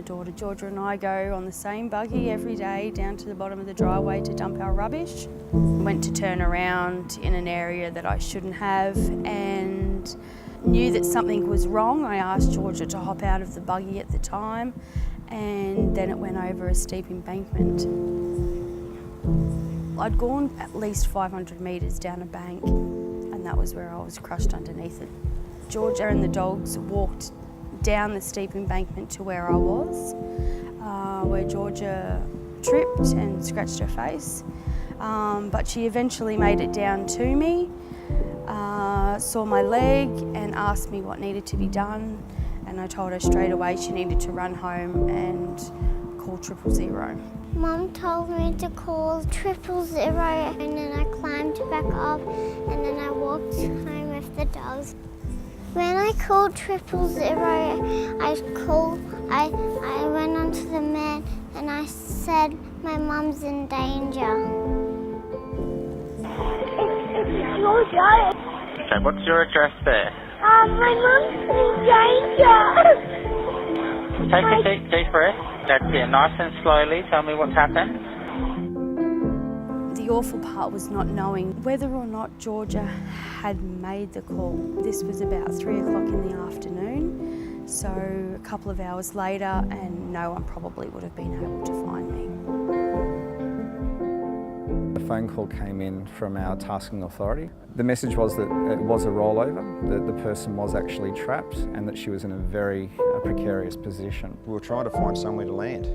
daughter Georgia and I go on the same buggy every day down to the bottom of the driveway to dump our rubbish. Went to turn around in an area that I shouldn't have and knew that something was wrong. I asked Georgia to hop out of the buggy at the time, and then it went over a steep embankment. I'd gone at least 500 metres down a bank, and that was where I was crushed underneath it. Georgia and the dogs walked down the steep embankment to where I was, where Georgia tripped and scratched her face. But she eventually made it down to me, saw my leg and asked me what needed to be done, and I told her straight away she needed to run home and call 000. Mum told me to call 000 and then I climbed back up and then I walked home with the dogs. When I called 000, I went onto the man and I said my mum's in danger. It's Georgia. Okay, what's your address there? My mum's in danger. Take a deep breath. That's it, nice and slowly. Tell me what's happened. The awful part was not knowing whether or not Georgia had made the call. This was about 3 o'clock in the afternoon, so a couple of hours later, and no one probably would have been able to find me. A phone call came in from our tasking authority. The message was that it was a rollover, that the person was actually trapped and that she was in a very precarious position. We were trying to find somewhere to land.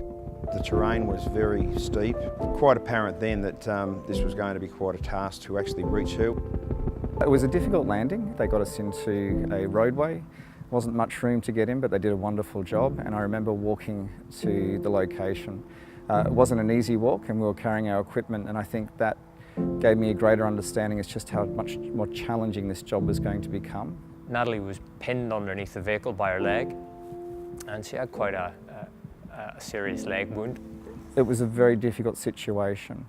The terrain was very steep. Quite apparent then that this was going to be quite a task to actually reach her. It was a difficult landing. They got us into a roadway. Wasn't much room to get in, but they did a wonderful job, and I remember walking to the location. It wasn't an easy walk, and we were carrying our equipment, and I think that gave me a greater understanding as just how much more challenging this job was going to become. Natalie was pinned underneath the vehicle by her leg, and she had quite a serious leg wound. It was a very difficult situation.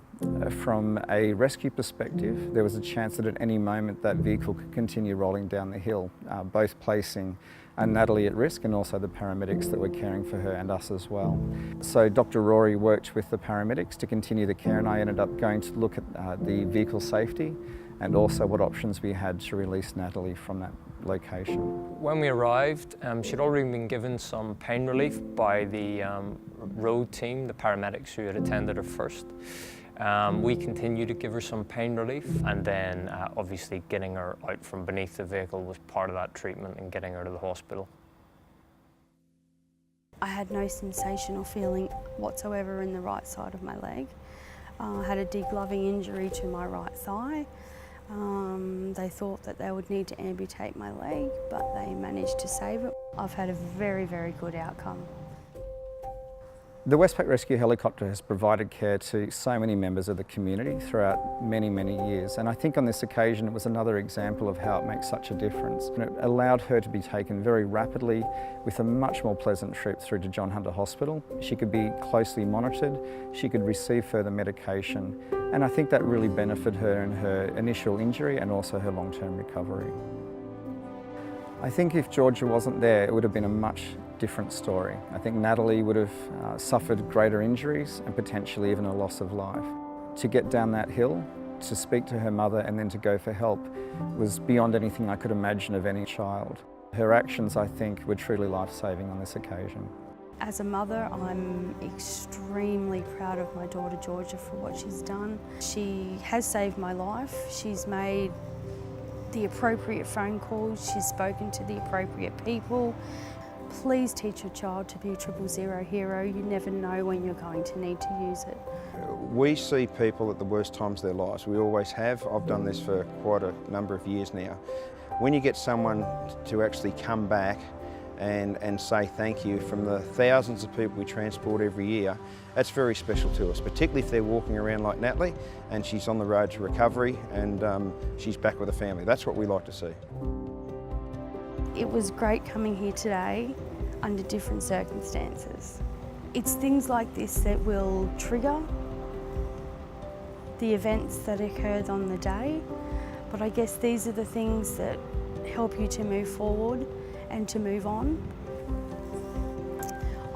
From a rescue perspective, there was a chance that at any moment that vehicle could continue rolling down the hill, both placing Natalie at risk and also the paramedics that were caring for her and us as well. So Dr. Rory worked with the paramedics to continue the care, and I ended up going to look at the vehicle safety and also what options we had to release Natalie from that location. When we arrived, she'd already been given some pain relief by the road team, the paramedics who had attended her first. We continued to give her some pain relief, and then obviously getting her out from beneath the vehicle was part of that treatment and getting her to the hospital. I had no sensation or feeling whatsoever in the right side of my leg. I had a degloving injury to my right thigh. They thought that they would need to amputate my leg, but they managed to save it. I've had a very, very good outcome. The Westpac Rescue Helicopter has provided care to so many members of the community throughout many, many years, and I think on this occasion it was another example of how it makes such a difference. And it allowed her to be taken very rapidly with a much more pleasant trip through to John Hunter Hospital. She could be closely monitored, she could receive further medication, and I think that really benefited her in her initial injury and also her long-term recovery. I think if Georgia wasn't there, it would have been a much different story. I think Natalie would have suffered greater injuries and potentially even a loss of life. To get down that hill, to speak to her mother and then to go for help was beyond anything I could imagine of any child. Her actions, I think, were truly life-saving on this occasion. As a mother, I'm extremely proud of my daughter Georgia for what she's done. She has saved my life. She's made the appropriate phone calls, she's spoken to the appropriate people. Please teach your child to be a 000 hero. You never know when you're going to need to use it. We see people at the worst times of their lives. We always have. I've done this for quite a number of years now. When you get someone to actually come back and say thank you from the thousands of people we transport every year, that's very special to us, particularly if they're walking around like Natalie and she's on the road to recovery and she's back with a family. That's what we like to see. It was great coming here today under different circumstances. It's things like this that will trigger the events that occurred on the day, but I guess these are the things that help you to move forward and to move on.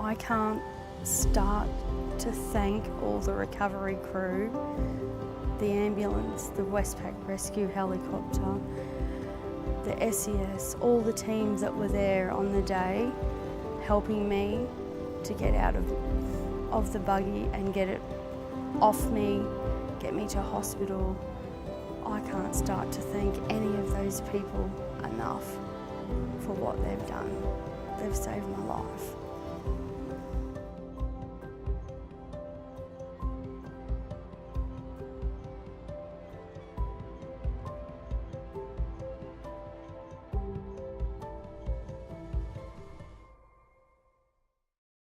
I can't start to thank all the recovery crew, the ambulance, the Westpac rescue helicopter, the SES, all the teams that were there on the day helping me to get out of the buggy and get it off me, get me to hospital. I can't start to thank any of those people enough for what they've done. They've saved my life.